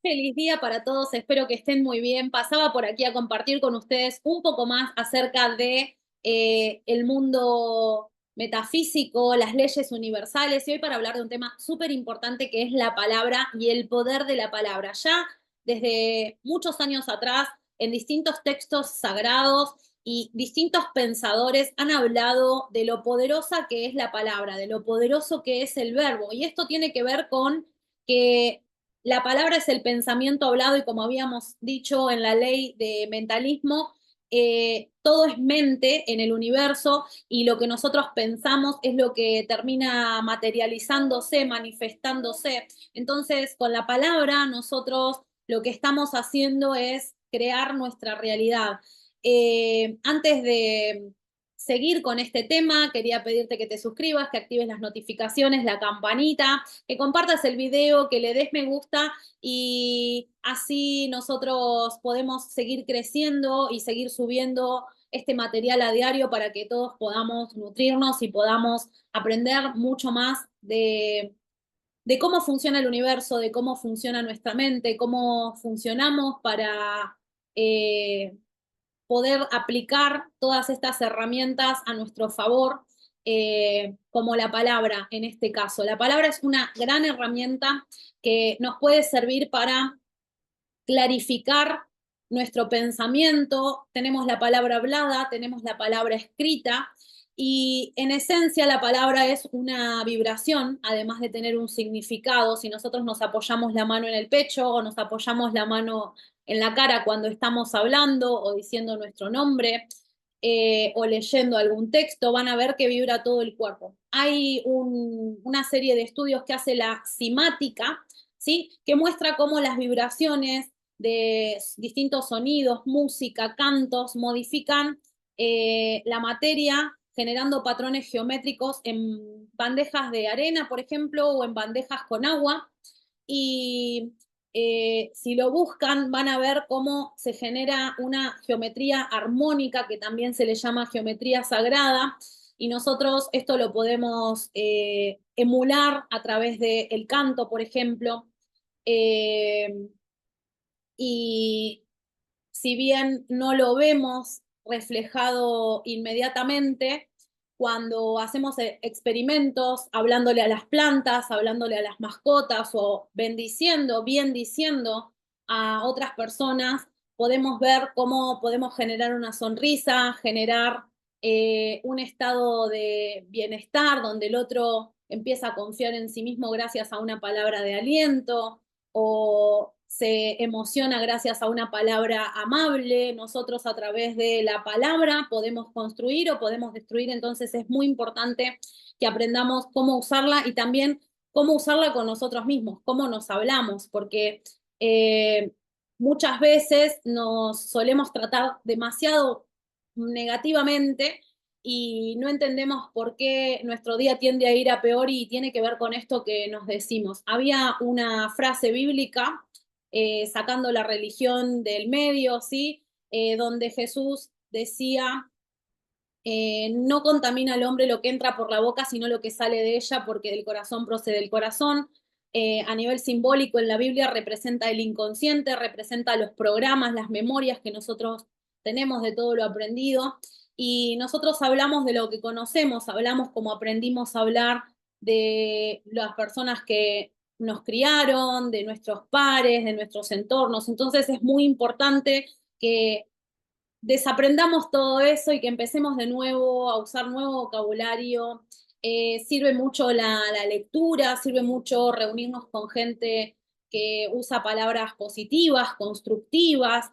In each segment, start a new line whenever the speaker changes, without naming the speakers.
Feliz día para todos, espero que estén muy bien. Pasaba por aquí a compartir con ustedes un poco más acerca de el mundo metafísico, las leyes universales, y hoy para hablar de un tema súper importante que es la palabra y el poder de la palabra. Ya desde muchos años atrás, en distintos textos sagrados y distintos pensadores han hablado de lo poderosa que es la palabra, de lo poderoso que es el verbo, y esto tiene que ver con que la palabra es el pensamiento hablado y como habíamos dicho en la ley de mentalismo, todo es mente en el universo y lo que nosotros pensamos es lo que termina materializándose, manifestándose. Entonces, con la palabra nosotros lo que estamos haciendo es crear nuestra realidad. Antes de seguir con este tema, quería pedirte que te suscribas, que actives las notificaciones, la campanita, que compartas el video, que le des me gusta y así nosotros podemos seguir creciendo y seguir subiendo este material a diario para que todos podamos nutrirnos y podamos aprender mucho más de cómo funciona el universo, de cómo funciona nuestra mente, cómo funcionamos para poder aplicar todas estas herramientas a nuestro favor, como la palabra en este caso. La palabra es una gran herramienta que nos puede servir para clarificar nuestro pensamiento. Tenemos la palabra hablada, tenemos la palabra escrita, y en esencia la palabra es una vibración, además de tener un significado. Si nosotros nos apoyamos la mano en el pecho o nos apoyamos la mano en la cara cuando estamos hablando o diciendo nuestro nombre, o leyendo algún texto, van a ver que vibra todo el cuerpo. Hay una serie de estudios que hace la cimática, ¿sí? Que muestra cómo las vibraciones de distintos sonidos, música, cantos, modifican la materia generando patrones geométricos en bandejas de arena, por ejemplo, o en bandejas con agua. Y si lo buscan, van a ver cómo se genera una geometría armónica, que también se le llama geometría sagrada, y nosotros esto lo podemos emular a través del canto, por ejemplo. Eh, y si bien no lo vemos reflejado inmediatamente, cuando hacemos experimentos hablándole a las plantas, hablándole a las mascotas o bendiciendo, bien diciendo a otras personas, podemos ver cómo podemos generar una sonrisa, generar un estado de bienestar donde el otro empieza a confiar en sí mismo gracias a una palabra de aliento o se emociona gracias a una palabra amable. Nosotros a través de la palabra podemos construir o podemos destruir, entonces es muy importante que aprendamos cómo usarla y también cómo usarla con nosotros mismos, cómo nos hablamos, porque muchas veces nos solemos tratar demasiado negativamente y no entendemos por qué nuestro día tiende a ir a peor y tiene que ver con esto que nos decimos. Había una frase bíblica, sacando la religión del medio, ¿sí? Donde Jesús decía, no contamina al hombre lo que entra por la boca, sino lo que sale de ella, porque del corazón procede el corazón. A nivel simbólico en la Biblia representa el inconsciente, representa los programas, las memorias que nosotros tenemos de todo lo aprendido. Y nosotros hablamos de lo que conocemos, hablamos como aprendimos a hablar de las personas que nos criaron, de nuestros pares, de nuestros entornos. Entonces es muy importante que desaprendamos todo eso y que empecemos de nuevo a usar nuevo vocabulario. Sirve mucho la lectura, sirve mucho reunirnos con gente que usa palabras positivas, constructivas,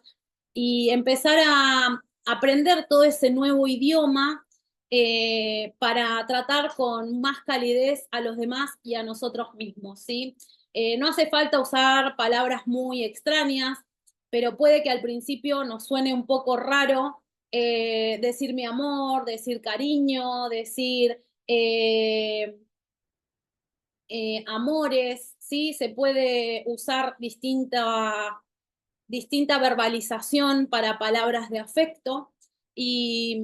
y empezar a aprender todo ese nuevo idioma para tratar con más calidez a los demás y a nosotros mismos, ¿sí? No hace falta usar palabras muy extrañas, pero puede que al principio nos suene un poco raro decir mi amor, decir cariño, decir amores, ¿sí? Se puede usar distinta verbalización para palabras de afecto y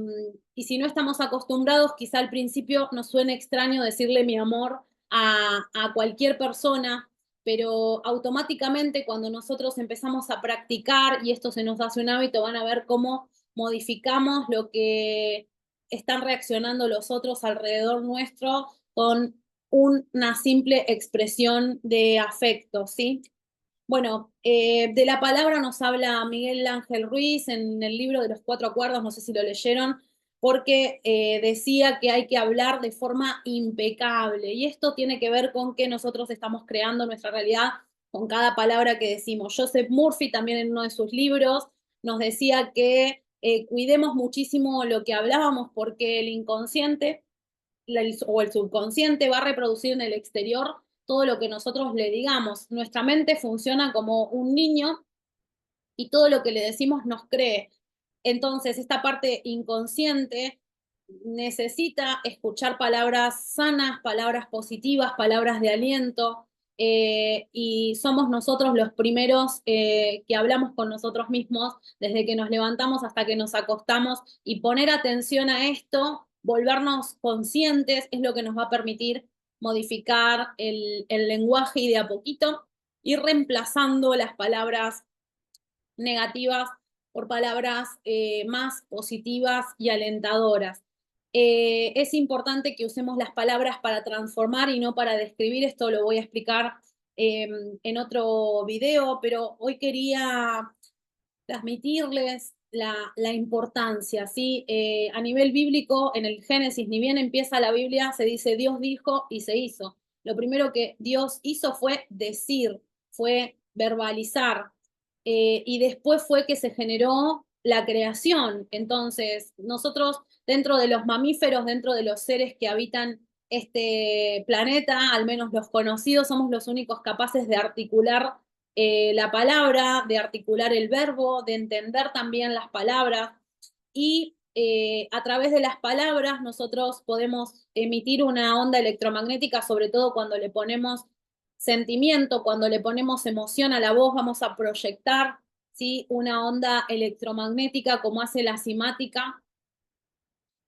si no estamos acostumbrados, quizá al principio nos suene extraño decirle mi amor a cualquier persona. pero automáticamente cuando nosotros empezamos a practicar y esto se nos hace un hábito, van a ver cómo modificamos lo que están reaccionando los otros alrededor nuestro con una simple expresión de afecto, ¿sí? Bueno, de la palabra nos habla Miguel Ángel Ruiz en el libro de los 4 acuerdos, no sé si lo leyeron, porque decía que hay que hablar de forma impecable. Y esto tiene que ver con que nosotros estamos creando nuestra realidad con cada palabra que decimos. Joseph Murphy también en uno de sus libros nos decía que cuidemos muchísimo lo que hablábamos porque el inconsciente o el subconsciente va a reproducir en el exterior todo lo que nosotros le digamos. Nuestra mente funciona como un niño y todo lo que le decimos nos cree. Entonces, esta parte inconsciente necesita escuchar palabras sanas, palabras positivas, palabras de aliento, y somos nosotros los primeros que hablamos con nosotros mismos desde que nos levantamos hasta que nos acostamos, y poner atención a esto, volvernos conscientes, es lo que nos va a permitir modificar el lenguaje y de a poquito ir reemplazando las palabras negativas por palabras más positivas y alentadoras. Es importante que usemos las palabras para transformar y no para describir. Esto lo voy a explicar en otro video, pero hoy quería transmitirles la importancia, ¿sí? A nivel bíblico, en el Génesis, ni bien empieza la Biblia, se dice Dios dijo y se hizo. Lo primero que Dios hizo fue decir, fue verbalizar, y después fue que se generó la creación. Entonces, nosotros, dentro de los mamíferos, dentro de los seres que habitan este planeta, al menos los conocidos, somos los únicos capaces de articular la palabra, de articular el verbo, de entender también las palabras, y a través de las palabras nosotros podemos emitir una onda electromagnética, sobre todo cuando le ponemos sentimiento, cuando le ponemos emoción a la voz, vamos a proyectar, ¿sí?, una onda electromagnética como hace la cimática.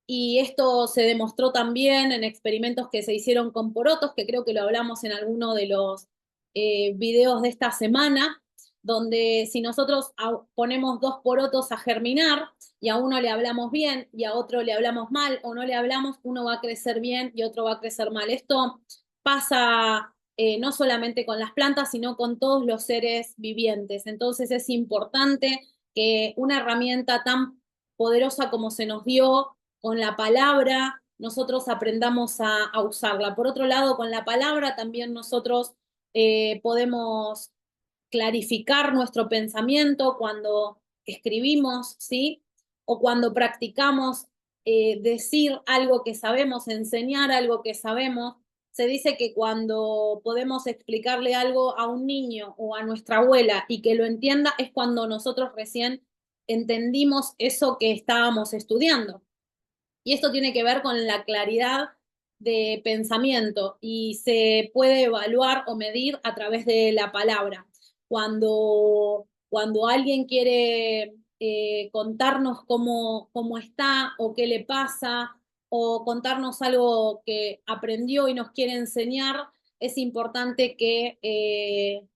Y esto se demostró también en experimentos que se hicieron con porotos, que creo que lo hablamos en alguno de los videos de esta semana, donde si nosotros ponemos 2 porotos a germinar y a uno le hablamos bien y a otro le hablamos mal o no le hablamos, uno va a crecer bien y otro va a crecer mal. Esto pasa no solamente con las plantas, sino con todos los seres vivientes. Entonces es importante que una herramienta tan poderosa como se nos dio con la palabra, nosotros aprendamos a usarla. Por otro lado, con la palabra también nosotros podemos clarificar nuestro pensamiento cuando escribimos, ¿sí? O cuando practicamos decir algo que sabemos, enseñar algo que sabemos. Se dice que cuando podemos explicarle algo a un niño o a nuestra abuela y que lo entienda, es cuando nosotros recién entendimos eso que estábamos estudiando. Y esto tiene que ver con la claridad de pensamiento y se puede evaluar o medir a través de la palabra. Cuando alguien quiere contarnos cómo está o qué le pasa, o contarnos algo que aprendió y nos quiere enseñar, es importante que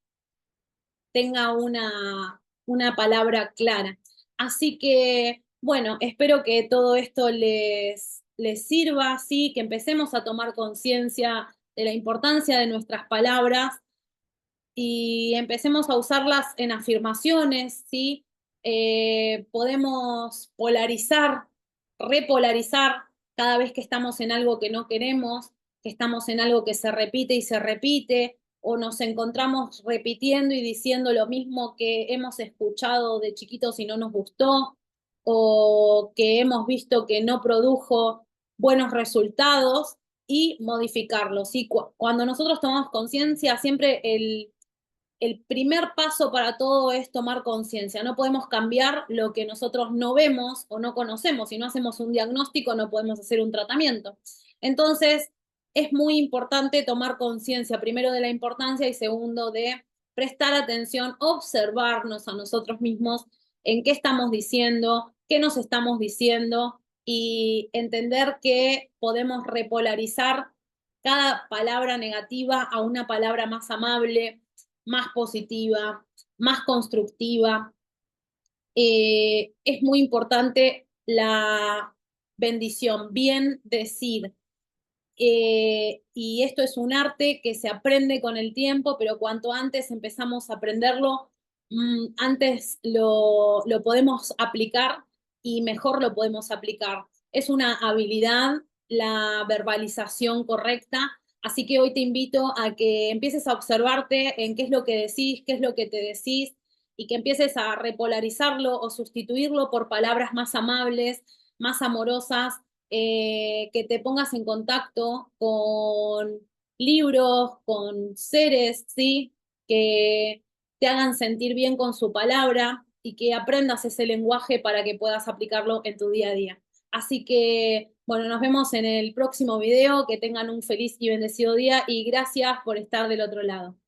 tenga una palabra clara. Así que, bueno, espero que todo esto les sirva, ¿sí? Que empecemos a tomar conciencia de la importancia de nuestras palabras y empecemos a usarlas en afirmaciones, ¿sí? Podemos polarizar, repolarizar cada vez que estamos en algo que no queremos, que estamos en algo que se repite y se repite, o nos encontramos repitiendo y diciendo lo mismo que hemos escuchado de chiquitos y no nos gustó, o que hemos visto que no produjo buenos resultados, y modificarlos, ¿sí? Cuando nosotros tomamos conciencia, siempre el primer paso para todo es tomar conciencia. No podemos cambiar lo que nosotros no vemos o no conocemos. Si no hacemos un diagnóstico, no podemos hacer un tratamiento. Entonces, es muy importante tomar conciencia, primero de la importancia y segundo de prestar atención, observarnos a nosotros mismos, en qué estamos diciendo, qué nos estamos diciendo, y entender que podemos repolarizar cada palabra negativa a una palabra más amable, más positiva, más constructiva. Es muy importante la bendición, bien decir. Y esto es un arte que se aprende con el tiempo, pero cuanto antes empezamos a aprenderlo, antes lo podemos aplicar y mejor lo podemos aplicar. Es una habilidad la verbalización correcta, así que hoy te invito a que empieces a observarte en qué es lo que decís, qué es lo que te decís, y que empieces a repolarizarlo o sustituirlo por palabras más amables, más amorosas, que te pongas en contacto con libros, con seres, ¿sí? Que te hagan sentir bien con su palabra y que aprendas ese lenguaje para que puedas aplicarlo en tu día a día. Así que, bueno, nos vemos en el próximo video, que tengan un feliz y bendecido día y gracias por estar del otro lado.